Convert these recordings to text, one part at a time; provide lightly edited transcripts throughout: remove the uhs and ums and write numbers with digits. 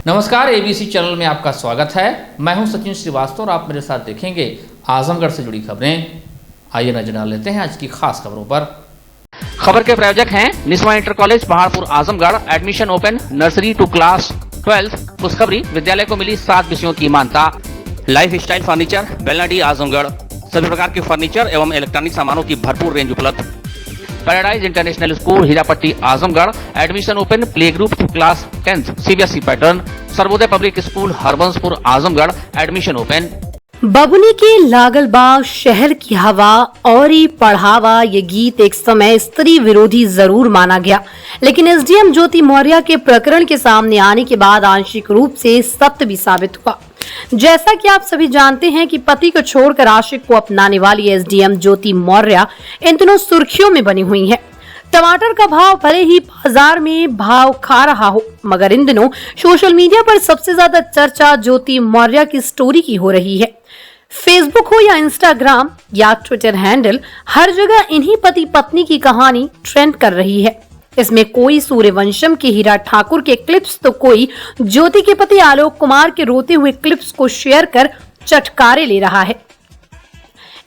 नमस्कार, ABC channel में आपका स्वागत है। मैं हूं सचिन श्रीवास्तव और आप मेरे साथ देखेंगे आजमगढ़ से जुड़ी खबरें। आइए नजर डाल लेते हैं आज की खास खबरों पर। खबर के प्रायोजक हैं Niswa Inter College Paharpur Azamgarh. Admission open, nursery to class 12। खुशखबरी, विद्यालय को मिली 7 विषयों की मान्यता। Life Style Furniture, Belnadi Azamgarh. सभी प्रकार के फर्नीचर एवं इलेक्ट्रॉनिक सामानों की भरपूर रेंज उपलब्ध। Paradise International School Hirapatti Azamgarh. Admission open, play group to class 10 CBSE pattern. Sarvodaya public School Harbanspur Azamgarh. Admission open. बबुनी के लागल बा शहर की हवा और ही पढ़ावा ये गीत एक समय स्त्री विरोधी जरूर माना गया, लेकिन एसडीएम ज्योति मौर्य के प्रकरण के सामने आने के बाद आंशिक रूप से सत्य भी साबित हुआ। जैसा कि आप सभी जानते हैं कि पति को छोड़कर आशिक को अपनाने वाली एसडीएम ज्योति मौर्य इन दिनों सुर्खियों में बनी हुई है। टमाटर का भाव भले ही बाजार में भाव खा रहा हो, मगर इन दिनों सोशल मीडिया पर सबसे ज्यादा चर्चा ज्योति मौर्य की स्टोरी की हो रही है। फेसबुक हो या इंस्टाग्राम या ट्विटर हैंडल, हर जगह इन्हीं पति पत्नी की कहानी ट्रेंड कर रही है। इसमें कोई सूर्यवंशम के हीरा ठाकुर के क्लिप्स तो कोई ज्योति के पति आलोक कुमार के रोते हुए क्लिप्स को शेयर कर चटकारे ले रहा है।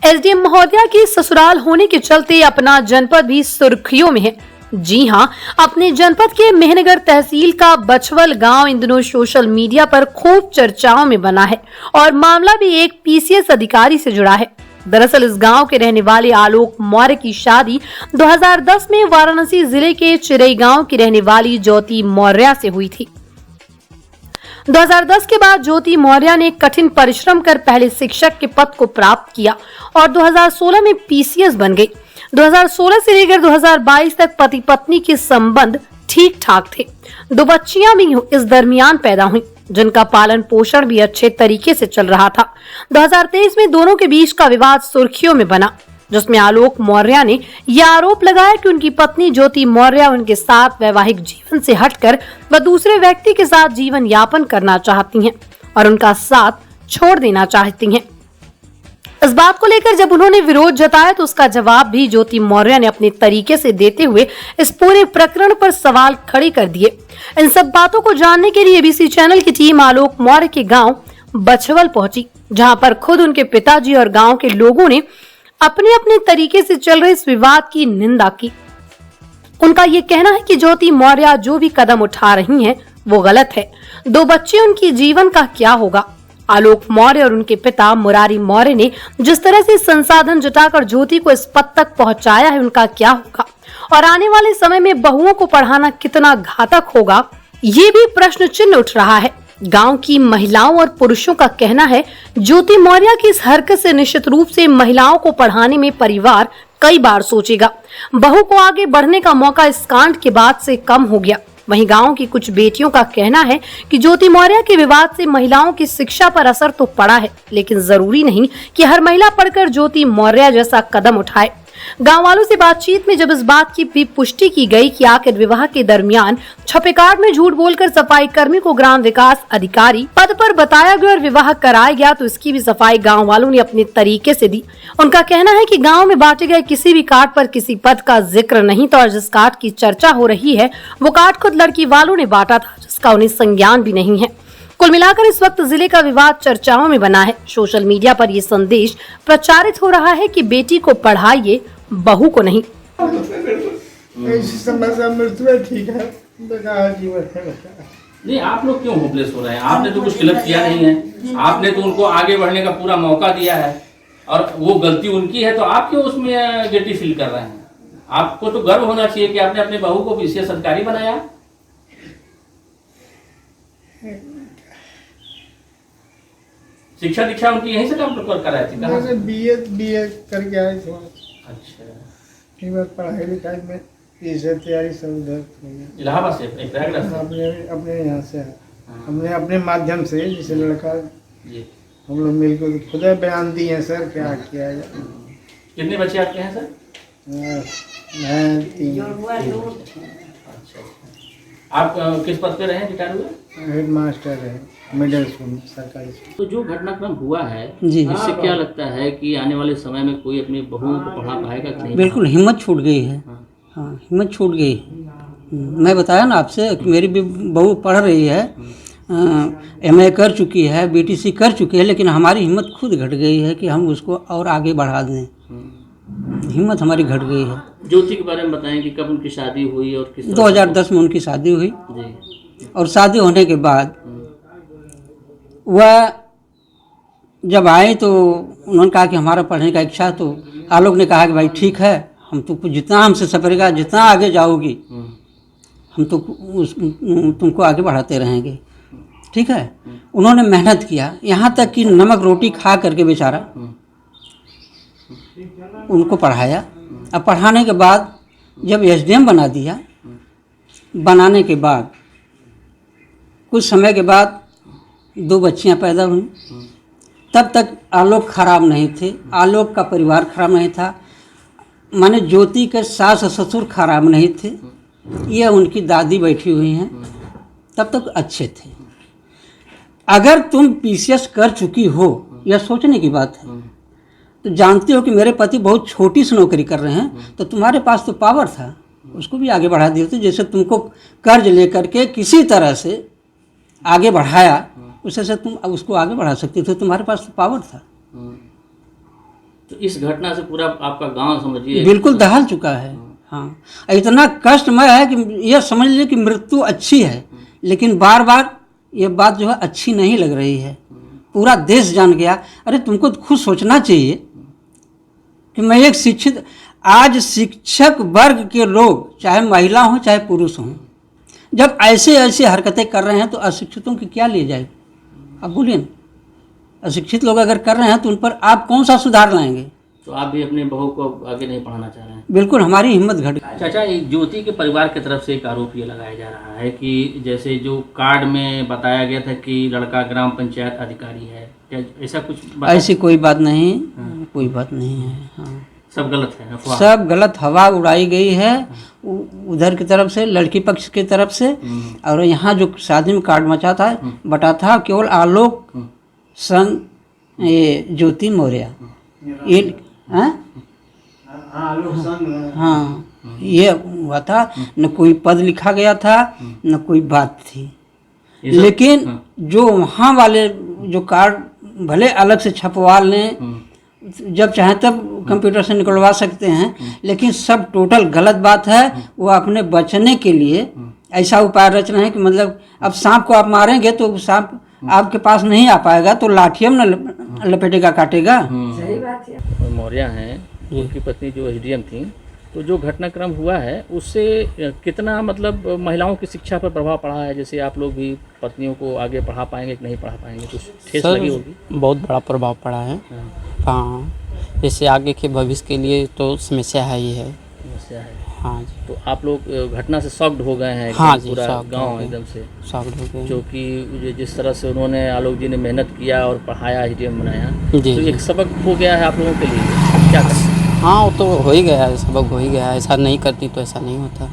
एसडीएम महोदया की ससुराल होने के चलते अपना जनपद भी सुर्खियों में है। जी हां, अपने जनपद के मेहनगर तहसील का बछवल गांव इन दिनों सोशल मीडिया पर खूब चर्चाओं में बना है और मामला भी एक पीसीएस अधिकारी से जुड़ा है। दरअसल इस गांव के रहने वाले आलोक मौर्य की शादी 2010 में वाराणसी जिले के चिरई गांव की रहने वाली ज्योति मौर्य से हुई थी। 2010 के बाद ज्योति मौर्य ने कठिन परिश्रम कर पहले शिक्षक के पद को प्राप्त किया और 2016 में पीसीएस बन गई। 2016 से लेकर 2022 तक पति पत्नी के संबंध ठीक ठाक थे। 2 बच्चियां भी इस दरमियान पैदा हुई, जिनका पालन पोषण भी अच्छे तरीके से चल रहा था। 2023 में दोनों के बीच का विवाद सुर्खियों में बना, जिसमें आलोक मौर्य ने यह आरोप लगाया कि उनकी पत्नी ज्योति मौर्य उनके साथ वैवाहिक जीवन से हटकर वह दूसरे व्यक्ति के साथ जीवन यापन करना चाहती हैं और उनका साथ छोड़ देना चाहती हैं। इस बात को लेकर जब उन्होंने विरोध जताया तो उसका जवाब भी ज्योति मौर्य ने अपने तरीके से देते हुए इस पूरे प्रकरण पर सवाल खड़े कर दिए। इन सब बातों को जानने के लिए एबीसी चैनल की टीम आलोक मौर्य के गांव बछवल पहुंची, जहां पर खुद उनके पिताजी और गांव के लोगों ने अपने अपने तरीके से चल रहे इस विवाद की निंदा की। उनका ये कहना है कि ज्योति मौर्य जो भी कदम उठा रही हैं वो गलत है। 2 बच्चे उनके जीवन का क्या होगा? आलोक मौर्य और उनके पिता मुरारी मौर्य ने जिस तरह से संसाधन जुटाकर ज्योति को इस पद तक पहुंचाया है, उनका क्या होगा? और आने वाले समय में बहुओं को पढ़ाना कितना घातक होगा, ये भी प्रश्न चिन्ह उठ रहा है। गांव की महिलाओं और पुरुषों का कहना है ज्योति मौर्य की इस हरकत से निश्चित रूप से महिलाओं को पढ़ाने में परिवार कई बार सोचेगा। बहू को आगे बढ़ने का मौका इस कांड के बाद से कम हो गया। वहीं गांव की कुछ बेटियों का कहना है कि ज्योति मौर्य के विवाद से महिलाओं की शिक्षा पर असर तो पड़ा है, लेकिन जरूरी नहीं कि हर महिला पढ़कर ज्योति मौर्य जैसा कदम उठाए। गांव वालों से बातचीत में जब इस बात की भी पुष्टि की गई कि आखिर विवाह के दरमियान छपे कार्ड में झूठ बोलकर सफाई कर्मी को ग्राम विकास अधिकारी पद पर बताया गया और विवाह कराया गया, तो इसकी भी सफाई गांव वालों ने अपने तरीके से दी। उनका कहना है कि गांव में बांटे गए किसी भी कार्ड पर किसी पद का जिक्र नहीं था और जिस कार्ड की चर्चा हो रही है वो कार्ड खुद लड़की वालों ने बांटा था, जिसका उन्हें संज्ञान भी नहीं है। कुल मिलाकर इस वक्त जिले का विवाद चर्चाओं में बना है। सोशल मीडिया पर ये संदेश प्रचारित हो रहा है कि बेटी को पढ़ाइए, बहू को नहीं। मृत्यु ठीक है, जीवन है। नहीं, आप लोग क्यों होपलेस हो रहे हैं? आपने तो कुछ गलत किया नहीं है। आपने तो उनको आगे बढ़ने का पूरा मौका दिया है और वो गलती उनकी है, तो आप क्यों उसमें गिल्टी फील कर रहे हैं? आपको तो गर्व होना चाहिए कि आपने अपने बहू को पीसीएस अधिकारी बनाया। शिक्षा दीक्षा उनकी यहीं से कंप्लीट कराई थी? कहाँ से? बीए करके आए थे। अच्छा, पढ़ाई लिखाई में ये तैयारी सब उधर इलाहाबाद से? अपने यहाँ से हमने अपने माध्यम से, जिसे लड़का हम लोग मिलकर खुद बयान दिए हैं सर, क्या किया जाए। कितने बच्चे आपके हैं सर? मैं 3। अच्छा, आप किस पद पे रहे, रिटायर हुए? हेड मास्टर है मिडिल स्कूल, सरकारी स्कूल। तो जो घटनाक्रम हुआ है जी, इससे क्या लगता है कि आने वाले समय में कोई अपनी बहुओं को पढ़ा पाएगा कि नहीं? बिल्कुल हिम्मत छूट गई है। हाँ, हिम्मत छूट गई। मैं बताया ना आपसे, मेरी भी बहू पढ़ रही है MA कर चुकी है, BTC कर चुकी है, लेकिन हमारी हिम्मत खुद घट गई है कि हम उसको और आगे बढ़ा दें। हिम्मत हमारी घट गई है। ज्योति के बारे में बताएं कि कब उनकी शादी हुई और किस तरह 2010 में उनकी शादी हुई जी। और शादी होने के बाद वह जब आए तो उन्होंने कहा कि हमारा पढ़ने का इच्छा है, तो आलोक ने कहा कि भाई ठीक है, हम तुमको जितना हमसे सफरेगा, जितना आगे जाओगी हम तो तुमको आगे बढ़ाते रहेंगे, ठीक है। उन्होंने मेहनत किया, यहाँ तक कि नमक रोटी खा करके बेचारा उनको पढ़ाया। अब पढ़ाने के बाद जब SDM बना दिया, बनाने के बाद कुछ समय के बाद 2 बच्चियां पैदा हुई। तब तक आलोक खराब नहीं थे, आलोक का परिवार खराब नहीं था, माने ज्योति के सास ससुर खराब नहीं थे, ये उनकी दादी बैठी हुई हैं, तब तक अच्छे थे। अगर तुम PCS कर चुकी हो, यह सोचने की बात है, तो जानते हो कि मेरे पति बहुत छोटी सी नौकरी कर रहे हैं, तो तुम्हारे पास तो पावर था, उसको भी आगे बढ़ा दिए थे। जैसे तुमको कर्ज लेकर के किसी तरह से आगे बढ़ाया, उससे से तुम उसको आगे बढ़ा सकते थे, तुम्हारे पास तो पावर था। तो इस घटना से पूरा आपका गांव समझिए बिल्कुल दहल चुका है। हाँ, इतना कष्टमय है कि यह समझ लीजिए कि मृत्यु अच्छी है, लेकिन बार बार ये बात जो है अच्छी नहीं लग रही है। पूरा देश जान गया। अरे तुमको खुद सोचना चाहिए कि मैं एक शिक्षित, आज शिक्षक वर्ग के लोग चाहे महिला हों चाहे पुरुष हों, जब ऐसे ऐसे हरकतें कर रहे हैं तो अशिक्षितों की क्या ले जाएगी? आप बोलिए ना, अशिक्षित लोग अगर कर रहे हैं तो उन पर आप कौन सा सुधार लाएंगे? तो आप भी अपने बहू को आगे नहीं पढ़ाना चाह रहे हैं? बिल्कुल, हमारी हिम्मत घट। चाचा, ज्योति के परिवार की तरफ से एक आरोप ये लगाया जा रहा है कि जैसे जो कार्ड में बताया गया था कि लड़का ग्राम पंचायत अधिकारी है, क्या ऐसा कुछ ऐसी कोई बात नहीं, कोई बात नहीं है। हाँ, सब गलत है, अफवाह। सब गलत हवा उड़ाई गई है उधर की तरफ से, लड़की पक्ष की तरफ से। और यहाँ जो शादी में कार्ड मचा था, बटा था केवल आलोक संग ये ज्योति मौर्य, ये हाँ, ये हुआ था। न कोई पद लिखा गया था, न कोई बात थी। लेकिन जो वहाँ वाले जो कार्ड भले अलग से छपवा लें, जब चाहे तब कंप्यूटर से निकलवा सकते हैं, लेकिन सब टोटल गलत बात है। वो अपने बचने के लिए ऐसा उपाय रच रहे हैं कि मतलब अब सांप को आप मारेंगे तो सांप आपके पास नहीं आ पाएगा, तो लाठियों में लपेटेगा, काटेगा। सही बात है। मौर्य हैं, उनकी पत्नी जो SDM थी, तो जो घटनाक्रम हुआ है उससे कितना मतलब महिलाओं की शिक्षा पर प्रभाव पड़ा है? जैसे आप लोग भी पत्नियों को आगे पढ़ा पाएंगे कि नहीं पढ़ा पाएंगे, कुछ ठेस लगी होगी? बहुत बड़ा प्रभाव पड़ा है। हाँ, जैसे आगे के भविष्य के लिए तो समस्या है ही है। समस्या है। हाँ जी। तो आप लोग घटना से शॉक्ड हो गए हैं? हाँ जी, पूरा गांव एकदम से शॉक्ड हो गए, जो कि जिस तरह से उन्होंने आलोक जी ने मेहनत किया और पढ़ाया, SDM बनाया, जी, तो जी। एक सबक हो गया है आप लोगों के लिए, क्या करें? हाँ, वो तो हो ही गया है, सबक हो ही गया है। ऐसा नहीं करती तो ऐसा नहीं होता।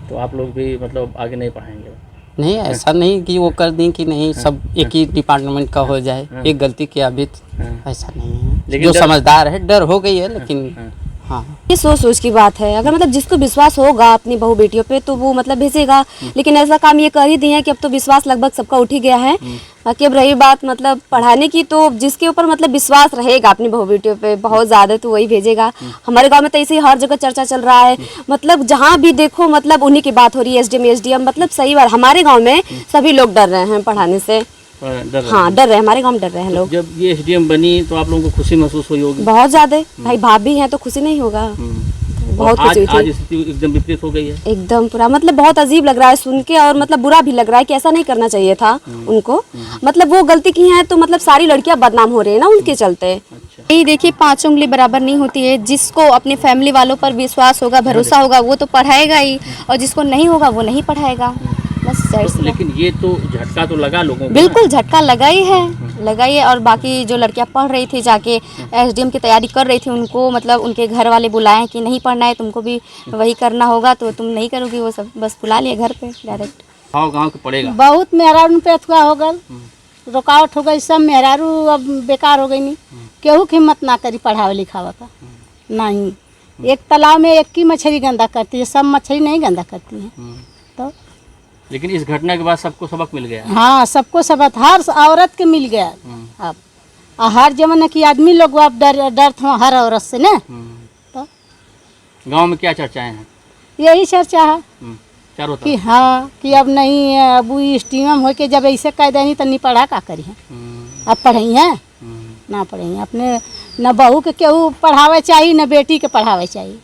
तो आप लोग भी मतलब आगे नहीं पढ़ाएंगे? नहीं, ऐसा नहीं कि वो कर दें कि नहीं सब एक ही डिपार्टमेंट का हो जाए, एक गलती किया भी, ऐसा नहीं है। लेकिन जो समझदार है, डर हो गई है, लेकिन हाँ, ये सोच की बात है। अगर मतलब जिसको विश्वास होगा अपनी बहू बेटियों पे तो वो मतलब भेजेगा, लेकिन ऐसा काम ये कर ही दिए हैं कि अब तो विश्वास लगभग सबका उठ ही गया है। बाकी अब रही बात मतलब पढ़ाने की, तो जिसके ऊपर मतलब विश्वास रहेगा अपनी बहू बेटियों पे बहुत ज़्यादा, तो वही भेजेगा। हमारे गांव में तो ऐसे ही हर जगह चर्चा चल रहा है, मतलब जहाँ भी देखो मतलब उन्हीं की बात हो रही है, SDM। मतलब सही बात, हमारे गाँव में सभी लोग डर रहे हैं पढ़ाने से। हाँ, डर रहे, हमारे गाँव में डर रहे हैं लोग। जब ये SDM बनी तो आप लोगों को खुशी महसूस हुई होगी? बहुत ज्यादा। भाई भाभी हैं तो खुशी नहीं होगा, बहुत खुशी हुई थी। आज स्थिति एकदम विपरीत हो गई है, एकदम पूरा मतलब बहुत अजीब लग रहा है सुन के, और मतलब बुरा भी लग रहा है कि ऐसा नहीं करना चाहिए था उनको। मतलब वो गलती की है तो मतलब सारी लड़कियां बदनाम हो रही है ना उनके चलते। यही देखिए, 5 उंगली बराबर नहीं होती है। जिसको अपनी फैमिली वालों पर विश्वास होगा, भरोसा होगा, वो तो पढ़ाएगा ही, और जिसको नहीं होगा वो नहीं पढ़ाएगा, बस। लेकिन ये तो झटका तो लगा लोगों को। बिल्कुल झटका लगा ही है। और बाकी जो लड़कियां पढ़ रही थी, जाके SDM की तैयारी कर रही थी, उनको मतलब उनके घर वाले बुलाए कि नहीं पढ़ना है, तुमको भी वही करना होगा, तो तुम नहीं करोगी वो सब, बस बुला लिए घर पे डायरेक्ट। गाँव के पड़ेगा बहुत मेहरारू पे अथवा हो गल, रुकावट हो गई, सब मेहरारू अब बेकार हो गई। नहीं केहू की हिम्मत ना करी पढ़ावे लिखावा का, नहीं। एक तालाब में एक की मछली गंदा करती है, सब मछली नहीं गंदा करती है। तो लेकिन इस घटना के बाद सबको सबक मिल गया। हाँ, सबको सबक हर औरत के मिल गया अब। हर जमाने की आदमी लोग अब डरते हो हर औरत से ना। तो गांव में क्या चर्चाएं हैं? यही चर्चा है चारों कि तरफ। हाँ कि अब नहीं, अब स्टीम हो के जब ऐसे कह देनी तो नहीं पढ़ा का करी है। अब पढ़ी है ना, पढ़ी अपने न बहू के केहू पढ़ावे चाहिए न बेटी के पढ़ावे चाहिए।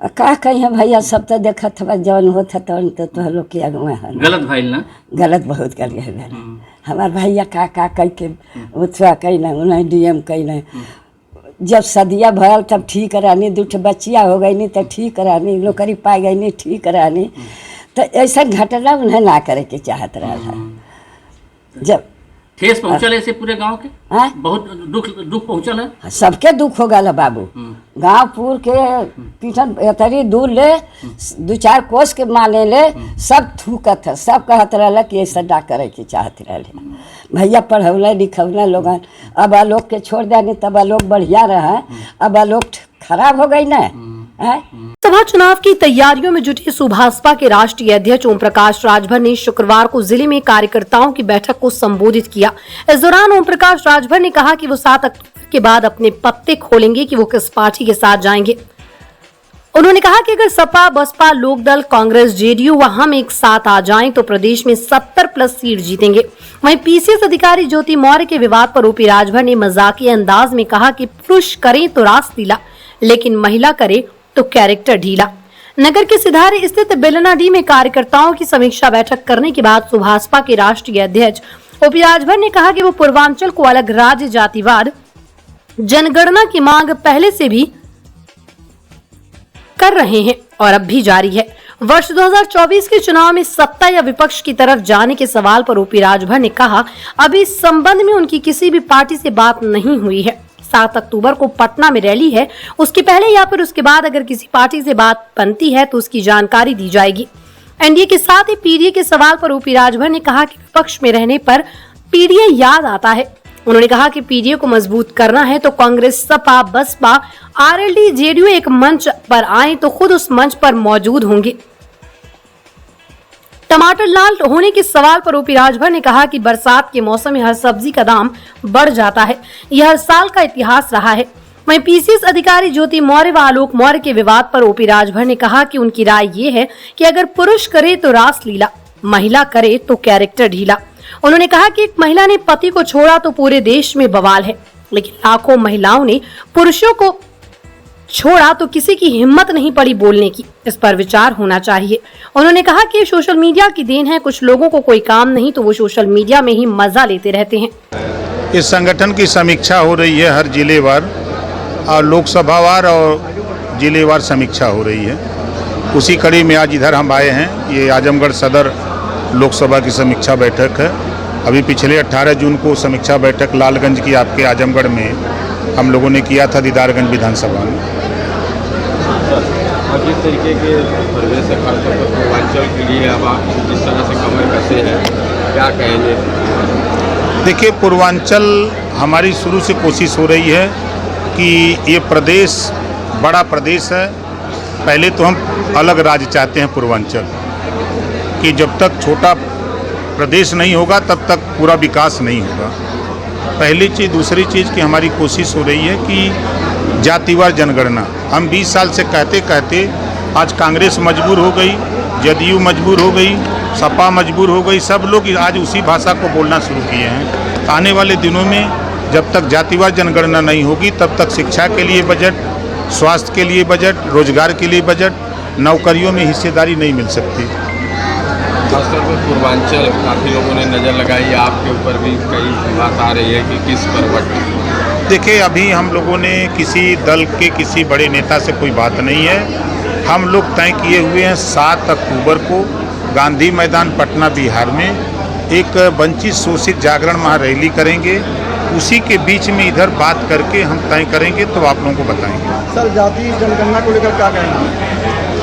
का कही भैया, सब तो देखत हवा जौन होता तो लोग के अगुआ है। गलत भाई ना, गलत बहुत कर गए। हमार भैया का कह के उत्सव कैल उन्हें डीएम कैल। जब सदिया भरल तब ठीक रहनी, दूठ बच्चिया हो गई नहीं तो ठीक रहनी, नौकरी पा गई नहीं ठीक रहनी। तो ऐसा घटना उन्हें ना करे के चाहत रहा। जब ठेस पहुंचल ऐसे पूरे गांव के, हाँ? बहुत दुख पहुंचल है। सबके दुख हो गया बाबू। गांव पूर के पीछन तरी दूर ले 2-4 कोस के माने ले सब थूकत है। सब कहत रहा कि ऐसा ना करे के चाहत रहे। भैया पढ़ौले लिखौले लोगन, अब लोग के छोड़ देनी तब लोग बढ़िया रहा। अब लोग खराब हो गई ना। लोकसभा चुनाव की तैयारियों में जुटे सुभाषपा के राष्ट्रीय अध्यक्ष ओम प्रकाश राजभर ने शुक्रवार को जिले में कार्यकर्ताओं की बैठक को संबोधित किया। इस दौरान ओम प्रकाश राजभर ने कहा कि वो 7 अक्टूबर के बाद अपने पत्ते खोलेंगे कि वो किस पार्टी के साथ जाएंगे। उन्होंने कहा कि अगर सपा, बसपा, लोकदल, कांग्रेस, जेडीयू वहां में एक साथ आ जाएं तो प्रदेश में 70+ सीट जीतेंगे। वहीं पीसीएस अधिकारी ज्योति मौर्य के विवाद पर ओपी राजभर ने मजाकिया अंदाज में कहा कि पुरुष करें तो रास लीला, लेकिन महिला करे तो कैरेक्टर ढीला। नगर के सिधारे स्थित बेलनाडी में कार्यकर्ताओं की समीक्षा बैठक करने के बाद सुभाषपा के राष्ट्रीय अध्यक्ष ओपी राजभर ने कहा कि वो पूर्वांचल को अलग राज्य जातिवाद जनगणना की मांग पहले से भी कर रहे हैं और अब भी जारी है। वर्ष 2024 के चुनाव में सत्ता या विपक्ष की तरफ जाने के सवाल पर ओपी राजभर ने कहा, अभी इस संबंध में उनकी किसी भी पार्टी से बात नहीं हुई है। 7 अक्टूबर को पटना में रैली है, उसके पहले या फिर उसके बाद अगर किसी पार्टी से बात बनती है तो उसकी जानकारी दी जाएगी। एनडीए के साथ ही पीडीए के सवाल पर ओपी राजभर ने कहा कि विपक्ष में रहने पर पीडीए याद आता है। उन्होंने कहा कि पीडीए को मजबूत करना है तो कांग्रेस, सपा, बसपा, आरएलडी, जेडीयू एक मंच पर आए तो खुद उस मंच पर मौजूद होंगे। टमाटर लाल होने के सवाल पर ओपी राजभर ने कहा कि बरसात के मौसम में हर सब्जी का दाम बढ़ जाता है, यह हर साल का इतिहास रहा है। वहीं पीसीएस अधिकारी ज्योति मौर्य व आलोक मौर्य के विवाद पर ओपी राजभर ने कहा कि उनकी राय ये है कि अगर पुरुष करे तो रास लीला, महिला करे तो कैरेक्टर ढीला। उन्होंने कहा कि एक महिला ने पति को छोड़ा तो पूरे देश में बवाल है, लेकिन लाखों महिलाओं ने पुरुषों को छोड़ा तो किसी की हिम्मत नहीं पड़ी बोलने की। इस पर विचार होना चाहिए। उन्होंने कहा कि सोशल मीडिया की देन है, कुछ लोगों को कोई काम नहीं तो वो सोशल मीडिया में ही मजा लेते रहते हैं। इस संगठन की समीक्षा हो रही है हर जिलेवार और लोकसभावार और जिलेवार समीक्षा हो रही है। उसी कड़ी में आज इधर हम आए हैं। ये आजमगढ़ सदर लोकसभा की समीक्षा बैठक है। अभी पिछले 18 जून को समीक्षा बैठक लालगंज की आपके आजमगढ़ में हम लोगों ने किया था, दीदारगंज विधानसभा में। अब जिस तरीके के परिवेश है खासतौर पर पूर्वांचल के लिए अब आप जिस तरह से कमर कसे हैं, क्या कहेंगे? देखिए, पूर्वांचल हमारी शुरू से कोशिश हो रही है कि ये प्रदेश बड़ा प्रदेश है। पहले तो हम अलग राज्य चाहते हैं पूर्वांचल, कि जब तक छोटा प्रदेश नहीं होगा तब तक पूरा विकास नहीं होगा। पहली चीज़। दूसरी चीज़ कि हमारी कोशिश हो रही है कि जातिवार जनगणना। हम 20 साल से कहते कहते आज कांग्रेस मजबूर हो गई, जदयू मजबूर हो गई, सपा मजबूर हो गई, सब लोग आज उसी भाषा को बोलना शुरू किए हैं। आने वाले दिनों में जब तक जातिवार जनगणना नहीं होगी तब तक शिक्षा के लिए बजट, स्वास्थ्य के लिए बजट, रोजगार के लिए बजट, नौकरियों में हिस्सेदारी नहीं मिल सकती। खासतौर पर पूर्वांचल काफ़ी लोगों ने नज़र लगाई, आपके ऊपर भी कई बात आ रही है कि किस पर। देखिए, अभी हम लोगों ने किसी दल के किसी बड़े नेता से कोई बात नहीं है। हम लोग तय किए हुए हैं 7 अक्टूबर को गांधी मैदान पटना बिहार में एक वंचित शोषित जागरण महा रैली करेंगे। उसी के बीच में इधर बात करके हम तय करेंगे तो आप लोगों को बताएंगे। सर, जाति जनगणना को लेकर क्या कहेंगे?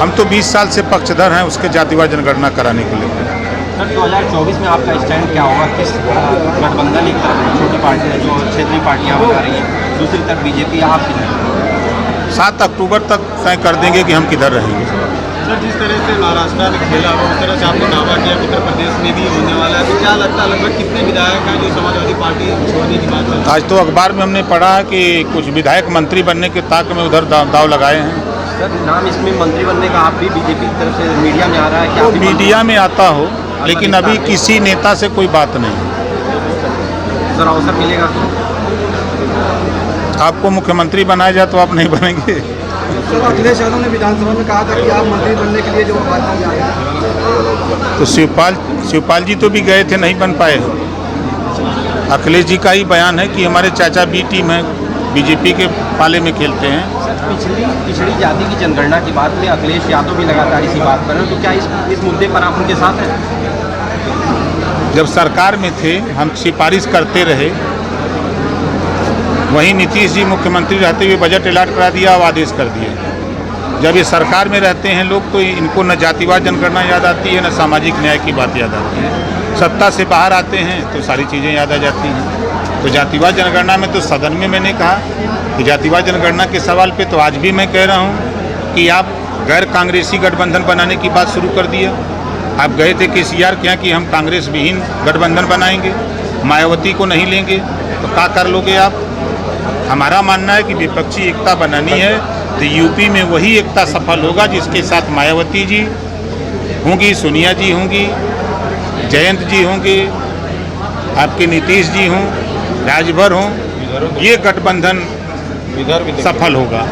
हम तो 20 साल से पक्षधर हैं उसके जातिवार जनगणना कराने को लेकर। सर, 2024 में आपका स्टैंड क्या होगा? किस गठबंधन, एक तरफ छोटी पार्टी है जो क्षेत्रीय पार्टियां बना रही हैं, दूसरी तरफ बीजेपी, आप किधर? 7 अक्टूबर तक तय कर देंगे कि हम किधर रहेंगे। सर, जिस तरह से महाराष्ट्र में खेला हुआ उस तरह से आपने दावा किया उत्तर प्रदेश में भी होने वाला है, तो क्या लगता है लगभग कितने विधायक हैं जो समाजवादी पार्टी छोड़ने की बात है? आज तो अखबार में हमने पढ़ा कि कुछ विधायक मंत्री बनने के ताक में उधर दाव लगाए हैं। सर, नाम इसमें मंत्री बनने का आप भी बीजेपी की तरफ से मीडिया में आ रहा है, क्या तो मीडिया में आता हो, लेकिन अभी किसी नेता से कोई बात नहीं। सर, अवसर मिलेगा तो आपको मुख्यमंत्री बनाया जाए तो आप नहीं बनेंगे। सर, अखिलेश यादव ने विधानसभा में कहा था कि आप मंत्री बनने के लिए जो बात जा रही है, तो शिवपाल जी तो भी गए थे, नहीं बन पाए। अखिलेश जी का ही बयान है कि हमारे चाचा बी टीम है, बीजेपी के पाले में खेलते हैं। पिछड़ी जाति की जनगणना की बात में अखिलेश यादव भी लगातार इसी बात पर हैं, तो क्या इस मुद्दे पर आप उनके साथ हैं? जब सरकार में थे हम सिफारिश करते रहे, वहीं नीतीश जी मुख्यमंत्री रहते हुए बजट अलॉट करा दिया और आदेश कर दिए। जब ये सरकार में रहते हैं लोग तो इनको न जातिवाद जनगणना याद आती है, न सामाजिक न्याय की बात याद आती है। सत्ता से बाहर आते हैं तो सारी चीज़ें याद आ जाती हैं। तो जातिवाद जनगणना में तो सदन में मैंने कहा कि जातिवाद जनगणना के सवाल पे तो आज भी मैं कह रहा हूँ कि आप गैर कांग्रेसी गठबंधन बनाने की बात शुरू कर दिया। आप गए थे केसीआर के यहाँ कि हम कांग्रेस विहीन गठबंधन बनाएंगे, मायावती को नहीं लेंगे, तो क्या कर लोगे आप? हमारा मानना है कि विपक्षी एकता बनानी है तो यूपी में वही एकता सफल होगा जिसके साथ मायावती जी होंगी, सोनिया जी होंगी, जयंत जी होंगे, आपके नीतीश जी हों, राजभर हों, ये गठबंधन सफल होगा।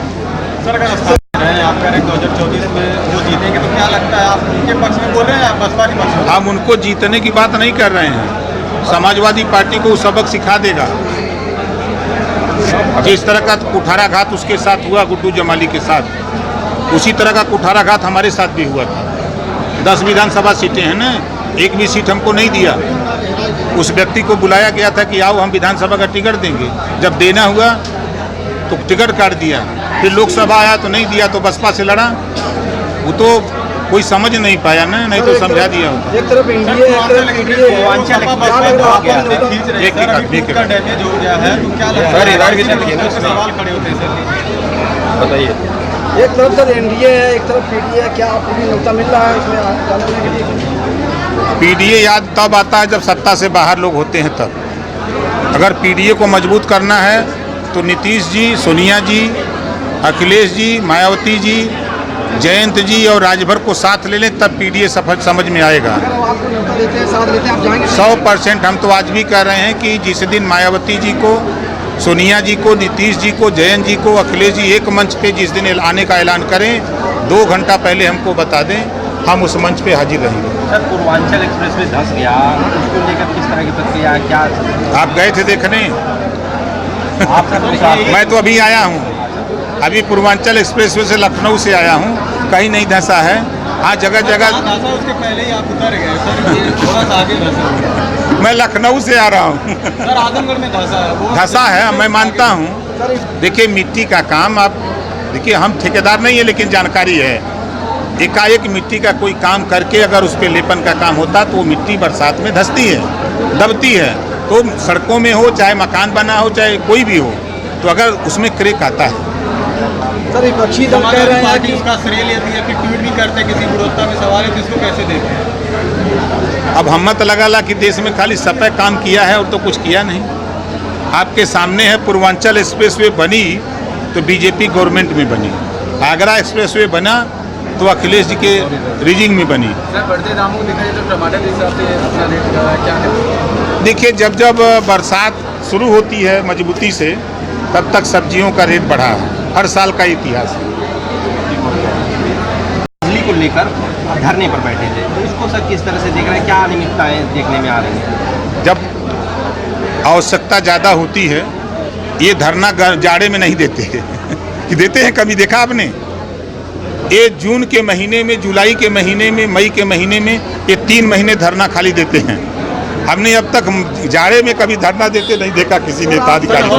सर, अगर आप कह रहे हैं 2024 में वो जीतेंगे तो क्या लगता है आप उनके पक्ष में बोल रहे हैं या बसपा के पक्ष में? हम उनको जीतने की बात नहीं कर रहे हैं। समाजवादी पार्टी को सबक सिखा देगा। जिस तरह का कुठाराघात उसके साथ हुआ गुड्डू जमाली के साथ, उसी तरह का कुठाराघात हमारे साथ भी हुआ था। 10 विधानसभा सीटें हैं ना, एक भी सीट हमको नहीं दिया। उस व्यक्ति को बुलाया गया था कि आओ हम विधानसभा का टिकट देंगे, जब देना हुआ तो टिकट काट दिया। फिर लोकसभा आया तो नहीं दिया, तो बसपा से लड़ा। वो तो कोई समझ नहीं पाया ना, नहीं तो समझा दिया होता। एक तरफ एनडीए, एक तरफ पीडीए, एक डैमेज हो गया है, तो क्या लगता है सवाल खड़े होते हैं सर? बताइए। एक तरफ सर एनडीए है, एक तरफ पीडीए है, क्या आपको भी न्योता मिल रहा है इसमें जानने के लिए? पीडीए याद तब आता है जब सत्ता से बाहर लोग होते हैं तब। अगर पीडीए को मजबूत करना है तो नीतीश जी, सोनिया जी, अखिलेश जी, मायावती जी, जयंत जी और राजभर को साथ ले लें, तब पीडीए सफल समझ में आएगा। 100% हम तो आज भी कह रहे हैं कि जिस दिन मायावती जी को, सोनिया जी को, नीतीश जी को, जयंत जी को, अखिलेश जी एक मंच पे जिस दिन आने का ऐलान करें, 2 घंटा पहले हमको बता दें, हम उस मंच पे हाजिर रहेंगे। सर, पूर्वांचल एक्सप्रेस में धंस गया, उसको लेकर किस तरह की प्रतिक्रिया, क्या आप गए थे देखने? मैं तो अभी आया हूँ, अभी पूर्वांचल एक्सप्रेसवे से लखनऊ से आया हूँ, कहीं नहीं धंसा है। हाँ, जगह जगह उसके पहले ही आप उतर गए सर, ये थोड़ा सा आगे धंसा। मैं लखनऊ से आ रहा हूँ। सर, आजमगढ़ में धंसा है, धंसा है, मैं मानता हूँ। देखिए, मिट्टी का काम, आप देखिए, हम ठेकेदार नहीं है लेकिन जानकारी है। एकाएक मिट्टी का कोई काम करके अगर उस पर लेपन का काम होता तो वो मिट्टी बरसात में धंसती है, दबती है। तो सड़कों में हो, चाहे मकान बना हो, चाहे कोई भी हो, तो अगर उसमें क्रेक आता है। सर, विपक्षी दल कह रहे हैं कि उसका श्रेय लेती है, फिर ट्वीट भी करते हैं, किसी गुणवत्ता में सवाल है, तो इसको कैसे देखते हैं? अब हिम्मत लगा कि देश में खाली सपा काम किया है और तो कुछ किया नहीं। आपके सामने है, पूर्वांचल एक्सप्रेसवे बनी तो बीजेपी गवर्नमेंट में बनी, आगरा एक्सप्रेसवे बना तो अखिलेश जी के रीजिंग में बनी। सर, बढ़ते दामों को देखा जाए तो टमाटर के हिसाब से अपना रेट क्या है? देखिए, जब जब बरसात शुरू होती है मजबूती से, तब तक सब्जियों का रेट बढ़ा है, हर साल का इतिहास है। बिजली को लेकर धरने पर बैठे थे, तो इसको सर किस तरह से देख रहे हैं, क्या अनियमितताएं देखने में आ रही हैं? जब आवश्यकता ज़्यादा होती है, ये धरना जाड़े में नहीं देते कि देते हैं? कभी देखा आपने? ये जून के महीने में, जुलाई के महीने में, मई के महीने में, ये 3 महीने धरना खाली देते हैं। हमने अब तक जाड़े में कभी धरना देते नहीं देखा किसी नेता अधिकारी को।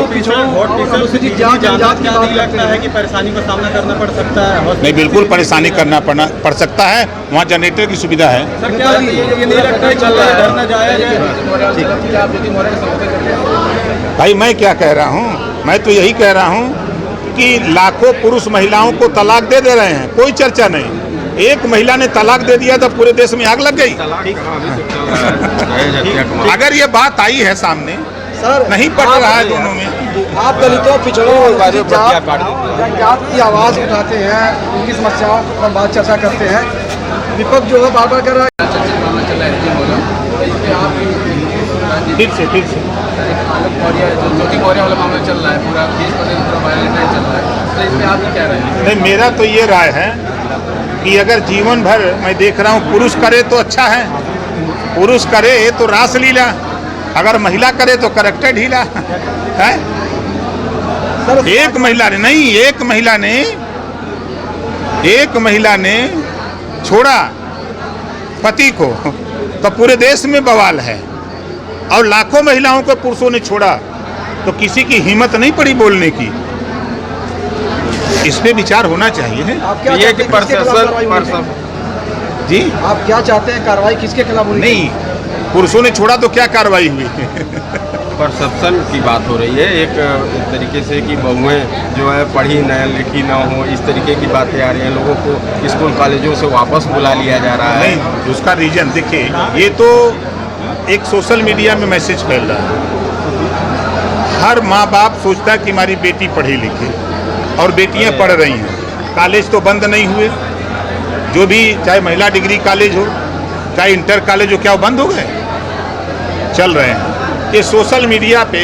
लगता है कि परेशानी का सामना करना पड़ सकता है? नहीं, बिल्कुल परेशानी करना पड़ सकता है। वहाँ जनरेटर की सुविधा है। सर, क्या ये नहीं लगता है धरना जायज है? भाई, मैं क्या कह रहा हूँ, मैं तो यही कह रहा हूँ कि लाखों पुरुष महिलाओं को तलाक दे रहे हैं, कोई चर्चा नहीं। एक महिला ने तलाक दे दिया तो पूरे देश में आग लग गई। अगर ये बात आई है सामने, सर नहीं पड़ रहा है दोनों में। आप दलितों पिछड़ों जात की आवाज़ उठाते हैं, उनकी समस्याओं पर बात चर्चा करते हैं। विपक्ष जो है बार बार कर रहा है। ठीक से ज्योति मौर्य वाला मामला चल रहा है, पूरा 20% पूरा वायलेंटाइन चल रहा है, तो इसमें आप क्या रहेंगे? नहीं, मेरा तो ये राय है कि अगर जीवन भर मैं देख रहा हूँ पुरुष करे तो अच्छा है, पुरुष करे तो रासलीला, अगर महिला करे तो करैक्टर ढीला है। एक महिला ने छोड़ा पति को तो पूरे देश में बवाल है, और लाखों महिलाओं को पुरुषों ने छोड़ा तो किसी की हिम्मत नहीं पड़ी बोलने की। इस पे विचार होना चाहिए। ये कि प्रशासन जी, आप क्या चाहते हैं, कार्रवाई किसके खिलाफ होनी? नहीं, पुरुषों ने छोड़ा तो क्या कार्रवाई हुई? परसेप्शन की बात हो रही है एक तरीके से कि बहुएं जो है पढ़ी न लिखी ना हो, इस तरीके की बातें आ रही हैं। लोगों को स्कूल कॉलेजों से वापस बुला लिया जा रहा है। नहीं, उसका रीजन देखिए, ये तो एक सोशल मीडिया में मैसेज फैल रहा है। हर माँ बाप सोचता है कि हमारी बेटी पढ़ी लिखे, और बेटियां पढ़ रही हैं। कॉलेज तो बंद नहीं हुए, जो भी चाहे महिला डिग्री कॉलेज हो, चाहे इंटर कॉलेज हो, क्या वो बंद हो गए? चल रहे हैं। ये सोशल मीडिया पे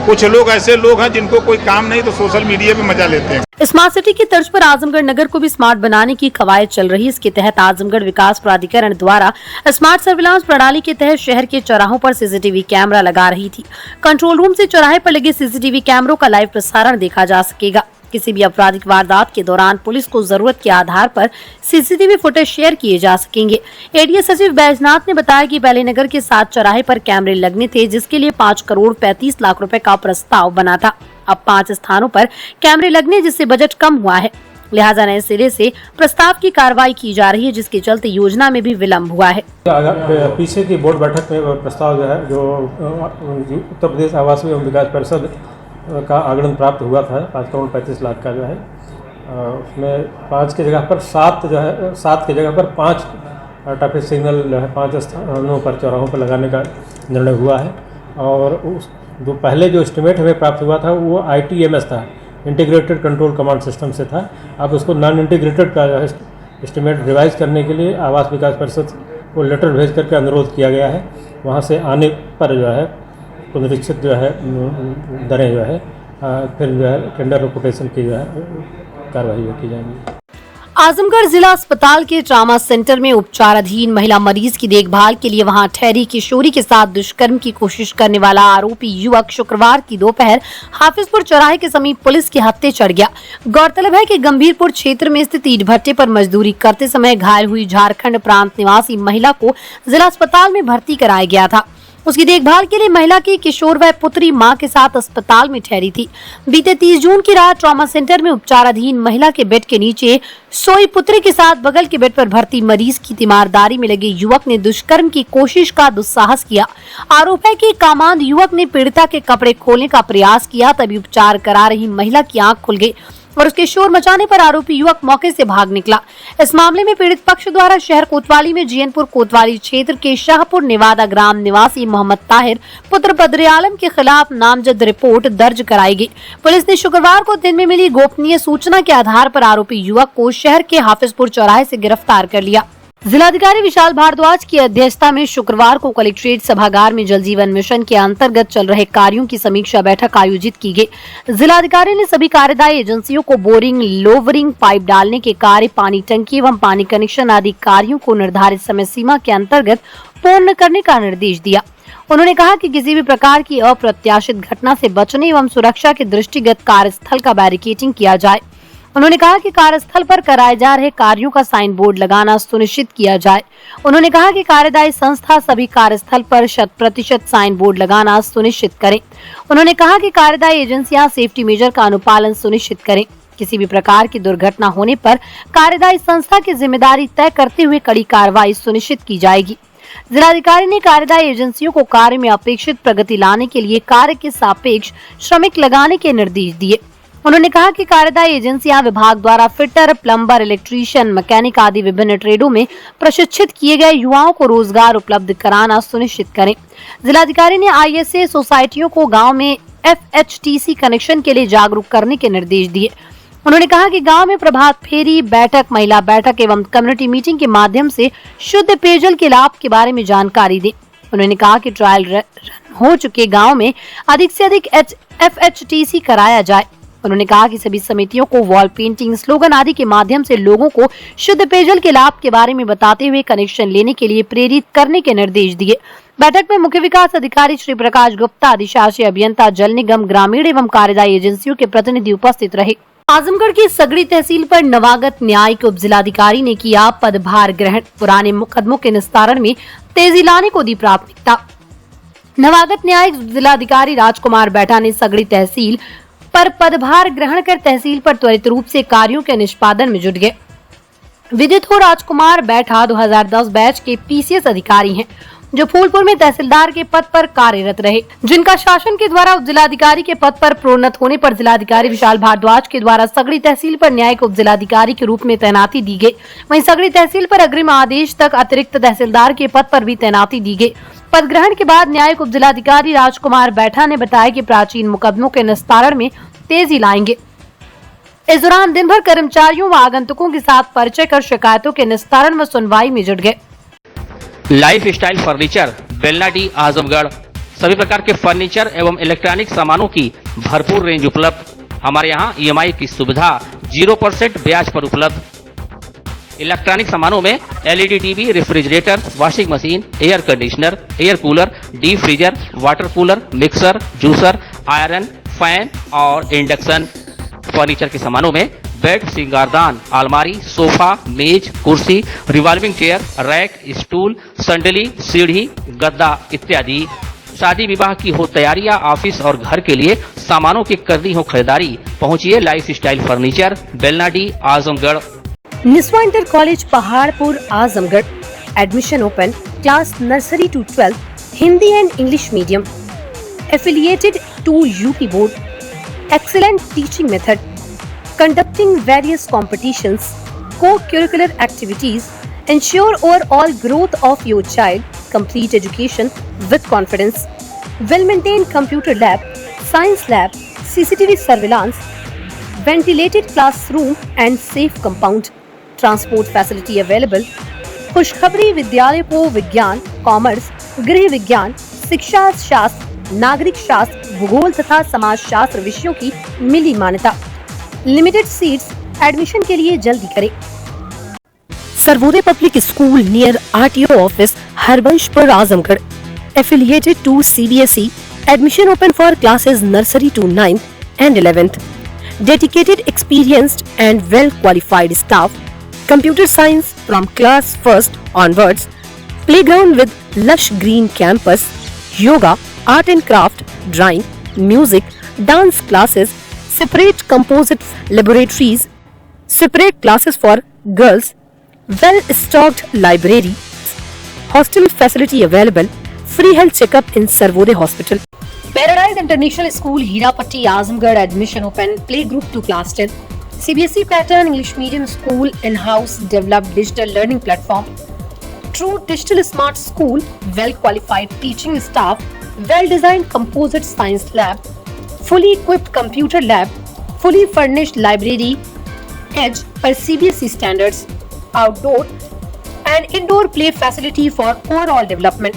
कुछ लोग ऐसे लोग हैं जिनको कोई काम नहीं तो सोशल मीडिया पे मजा लेते हैं। स्मार्ट सिटी की तर्ज पर आजमगढ़ नगर को भी स्मार्ट बनाने की कवायद चल रही है। इसके तहत आजमगढ़ विकास प्राधिकरण द्वारा स्मार्ट सर्विलांस प्रणाली के तहत शहर के चौराहों पर सीसीटीवी कैमरा लगा रही थी। कंट्रोल रूम से चौराहे पर लगे सीसीटीवी कैमरों का लाइव प्रसारण देखा जा सकेगा। किसी भी आपराधिक वारदात के दौरान पुलिस को जरूरत के आधार पर सीसीटीवी फुटेज शेयर किए जा सकेंगे। एडीएस सचिव बैजनाथ ने बताया कि पहले नगर के 7 चौराहे पर कैमरे लगने थे, जिसके लिए 5 करोड़ 35 लाख रुपए का प्रस्ताव बना था। अब 5 स्थानों पर कैमरे लगने, जिससे बजट कम हुआ है। लिहाजा नए सिरे से प्रस्ताव की कार्रवाई की जा रही है, जिसके चलते योजना में भी विलम्ब हुआ है। पीछे की बोर्ड बैठक में प्रस्ताव जो है, जो उत्तर प्रदेश आवास एवं विकास परिषद का आगमन प्राप्त हुआ था 5 करोड़ 35 लाख का जो है, उसमें 5 की जगह पर 7 जो है, 7 की जगह पर 5 ट्रैफिक सिग्नल जो है 5 स्थानों पर चौराहों पर लगाने का निर्णय हुआ है। और उस जो पहले जो एस्टिमेट हमें प्राप्त हुआ था वो ITMS था, इंटीग्रेटेड कंट्रोल कमांड सिस्टम से था। अब उसको नॉन इंटीग्रेटेड का जो है एस्टिमेट रिवाइज करने के लिए आवास विकास परिषद को लेटर भेज करके अनुरोध किया गया है। वहाँ से आने पर जो है पुनरीक्षित जो है दरें जो है फिर जो है टेंडर कोटेशन की जो है कार्रवाई की जाएगी। आजमगढ़ जिला अस्पताल के ट्रामा सेंटर में उपचाराधीन महिला मरीज की देखभाल के लिए वहां ठहरी किशोरी के साथ दुष्कर्म की कोशिश करने वाला आरोपी युवक शुक्रवार की दोपहर हाफिजपुर चौराहे के समीप पुलिस के हत्थे चढ़ गया। गौरतलब है कि गंभीरपुर क्षेत्र में स्थित ईंट भट्टे पर मजदूरी करते समय घायल हुई झारखंड प्रांत निवासी महिला को जिला अस्पताल में भर्ती कराया गया था। उसकी देखभाल के लिए महिला की किशोर व पुत्री मां के साथ अस्पताल में ठहरी थी। बीते 30 जून की रात ट्रॉमा सेंटर में उपचाराधीन महिला के बेड के नीचे सोई पुत्री के साथ बगल के बेड पर भर्ती मरीज की तीमारदारी में लगे युवक ने दुष्कर्म की कोशिश का दुस्साहस किया। आरोप है कि कामांध युवक ने पीड़िता के कपड़े खोलने का प्रयास किया, तभी उपचार करा रही महिला की आंख खुल गई और उसके शोर मचाने पर आरोपी युवक मौके से भाग निकला। इस मामले में पीड़ित पक्ष द्वारा शहर कोतवाली में जीएनपुर कोतवाली क्षेत्र के शाहपुर नेवादा ग्राम निवासी मोहम्मद ताहिर पुत्र बद्र आलम के खिलाफ नामजद रिपोर्ट दर्ज कराई गई। पुलिस ने शुक्रवार को दिन में मिली गोपनीय सूचना के आधार पर आरोपी युवक को शहर के हाफिजपुर चौराहे से गिरफ्तार कर लिया। जिलाधिकारी विशाल भारद्वाज की अध्यक्षता में शुक्रवार को कलेक्ट्रेट सभागार में जल जीवन मिशन के अंतर्गत चल रहे कार्यों की समीक्षा बैठक आयोजित की गई। जिलाधिकारी ने सभी कार्यदायी एजेंसियों को बोरिंग, लोवरिंग, पाइप डालने के कार्य, पानी टंकी एवं पानी कनेक्शन आदि कार्यों को निर्धारित समय सीमा के अंतर्गत पूर्ण करने का निर्देश दिया। उन्होंने कहा कि किसी भी प्रकार की अप्रत्याशित घटना से बचने एवं सुरक्षा के दृष्टिगत कार्यस्थल का बैरिकेडिंग किया जाए। उन्होंने कहा कि कार्यस्थल पर कराए जा रहे कार्यों का साइन बोर्ड लगाना सुनिश्चित किया जाए। उन्होंने कहा कि कार्यदायी संस्था सभी कार्यस्थल पर 100% साइन बोर्ड लगाना सुनिश्चित करें। उन्होंने कहा कि कार्यदायी एजेंसियां सेफ्टी मेजर का अनुपालन सुनिश्चित करें। किसी भी प्रकार की दुर्घटना होने पर कार्यदायी संस्था की जिम्मेदारी तय करते हुए कड़ी कार्रवाई सुनिश्चित की जाएगी। जिलाधिकारी ने कार्यदायी एजेंसियों को कार्य में अपेक्षित प्रगति लाने के लिए कार्य के सापेक्ष श्रमिक लगाने के निर्देश दिए। उन्होंने कहा कि कार्यदायी एजेंसियां विभाग द्वारा फिटर, प्लम्बर, इलेक्ट्रीशियन, मैकेनिक आदि विभिन्न ट्रेडों में प्रशिक्षित किए गए युवाओं को रोजगार उपलब्ध कराना सुनिश्चित करें। जिलाधिकारी ने ISA सोसाइटियों को गांव में FHTC कनेक्शन के लिए जागरूक करने के निर्देश दिए। उन्होंने कहा कि गांव में प्रभात फेरी, बैठक, महिला बैठक एवं कम्युनिटी मीटिंग के माध्यम से शुद्ध पेयजल के लाभ के बारे में जानकारी दें। उन्होंने कहा कि ट्रायल रन हो चुके गाँव में अधिक से अधिक FHTC कराया जाए। उन्होंने कहा कि सभी समितियों को वॉल पेंटिंग, स्लोगन आदि के माध्यम से लोगों को शुद्ध पेयजल के लाभ के बारे में बताते हुए कनेक्शन लेने के लिए प्रेरित करने के निर्देश दिए। बैठक में मुख्य विकास अधिकारी श्री प्रकाश गुप्ता, अधिशासी अभियंता जल निगम, ग्रामीण एवं कार्यदायी एजेंसियों के प्रतिनिधि उपस्थित रहे। आजमगढ़ की सगड़ी तहसील पर नवागत न्यायिक उप जिलाधिकारी ने किया पदभार ग्रहण। पुराने मुकदमों के निस्तारण में तेजी लाने को दी प्राथमिकता। नवागत न्यायिक जिलाधिकारी राजकुमार बैठा ने सगड़ी तहसील पर पदभार ग्रहण कर तहसील पर त्वरित रूप से कार्यों के निष्पादन में जुट गए। विदित हो राजकुमार बैठा 2010 बैच के PCS अधिकारी हैं, जो फूलपुर में तहसीलदार के पद पर कार्यरत रहे, जिनका शासन के द्वारा उप जिलाधिकारी के पद पर प्रोन्नत होने पर जिलाधिकारी विशाल भारद्वाज के द्वारा सगड़ी तहसील पर न्यायिक उप जिलाधिकारी के रूप में तैनाती दी गई। वहीं सगड़ी तहसील पर अग्रिम आदेश तक अतिरिक्त तहसीलदार के पद पर भी तैनाती दी गई। पद ग्रहण के बाद न्यायिक उप जिलाधिकारी राजकुमार बैठा ने बताया कि प्राचीन मुकदमों के निस्तारण में तेजी लाएंगे। इस दौरान दिन भर कर्मचारियों व आगंतुकों के साथ परिचय कर शिकायतों के निस्तारण व सुनवाई में जुट गए। Life Style Furniture, Belnadi, Azamgarh. सभी प्रकार के फर्नीचर एवं इलेक्ट्रॉनिक सामानों की भरपूर रेंज उपलब्ध। हमारे यहाँ EMI की सुविधा 0% ब्याज पर उपलब्ध। इलेक्ट्रॉनिक सामानों में LED TV, refrigerator, washing machine, air conditioner, air cooler, deep freezer, water cooler, mixer, juicer, iron, fan और इंडक्शन। फर्नीचर के सामानों में बेड, सिंगारदान, अलमारी, सोफा, मेज, कुर्सी, रिवॉल्विंग चेयर, रैक, स्टूल, संडली, सीढ़ी, गद्दा इत्यादि। शादी विवाह की हो तैयारी या ऑफिस और घर के लिए सामानों की करनी हो खरीदारी, पहुंचिए Life Style Furniture, Belnadi, Azamgarh. Niswa Inter College Paharpur, Azamgarh. Admission open. Class nursery to 12, Hindi and English medium. Affiliated to UP board. Excellent teaching method. Conducting various competitions, co-curricular activities, ensure overall growth of your child, complete education with confidence, well-maintained computer lab, science lab, CCTV surveillance, ventilated classroom and safe compound, transport facility available। खुशखबरी विद्यालय को विज्ञान, commerce, गृह विज्ञान, शिक्षा शास्त्र, नागरिक शास्त्र, भूगोल तथा समाज शास्त्र विषयों की मिली मान्यता। Limited seats. एडमिशन के लिए जल्दी करें। Sarvodaya public school near RTO office, Harbanshpur, Azamgarh. Affiliated to CBSE। Admission open for classes nursery to 9th and 11th। Dedicated, experienced and well qualified staff। Computer science from class 1st onwards। Playground with lush green campus। Yoga, art and craft, drawing, music, dance classes। Separate composite laboratories, separate classes for girls, well-stocked library, hostel facility available, free health checkup in Sarvodaya Hospital। Paradise International School, Hirapatti, Azamgarh, admission open, play group to class 10, CBSE pattern English medium school, in-house developed digital learning platform, true digital smart school, well-qualified teaching staff, well-designed composite science lab, fully equipped computer lab, fully furnished library, edge per CBSE standards, outdoor and indoor play facility for overall development।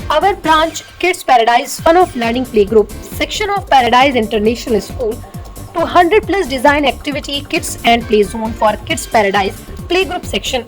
Our branch Kids Paradise Fun of Learning Playgroup section of Paradise International School, 200+ design activity kits and play zone for Kids Paradise Playgroup section।